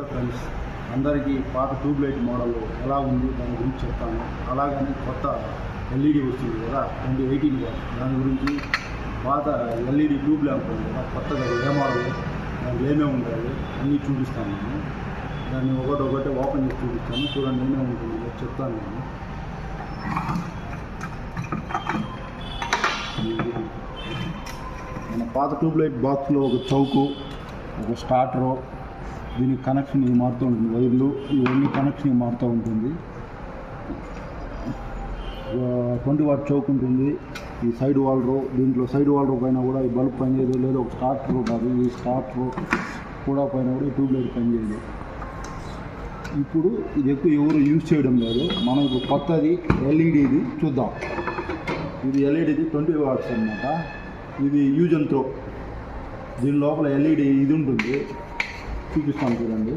నమస్తే ఫ్రెండ్స్, అందరికీ పాత ట్యూబ్లైట్ మోడల్ ఎలా ఉంది దాని గురించి చెప్తాను. అలాగని కొత్త ఎల్ఈడి వస్తుంది కదా 2018 దాని గురించి, పాత ఎల్ఈడి ట్యూబ్ ల్యాంప్ ఉంది కదా కొత్తగా ఏ మోడల్ దాంట్లో ఏమేమి ఉంటాయి అన్నీ చూపిస్తాను. నేను దాన్ని ఒకటి ఓపెన్ చేసి చూపిస్తాను. చూడండి ఏమేమి ఉంటుంది చెప్తాను. మన పాత ట్యూబ్లైట్ బాక్స్లో ఒక చౌకు, ఒక స్టార్టరు, దీనికి కనెక్షన్ మారుతూ ఉంటుంది. వైర్లు ఇవన్నీ కనెక్షన్ మారుతూ ఉంటుంది. 20 వాట్ చౌక్ ఉంటుంది. ఈ సైడ్ వాల్డరు, దీంట్లో సైడ్ వాల్డర్ పైన కూడా ఈ బల్బ్ పనిచేయదు. లేదా ఒక స్టార్టర్ ఉంటుంది, ఈ స్టార్టర్ కూడా పైన కూడా ఈ ట్యూబ్లైట్ పనిచేయదు. ఇప్పుడు ఇది ఎక్కువ ఎవరు యూజ్ చేయడం లేదు. మనం ఇప్పుడు కొత్తది ఎల్ఈడిది చూద్దాం. ఇది ఎల్ఈడిది 20 వాట్స్ అన్నమాట. ఇది యూజ్ అండ్ త్రో. దీని లోపల ఎల్ఈడి ఇది ఉంటుంది, చూపిస్తాను చూడండి.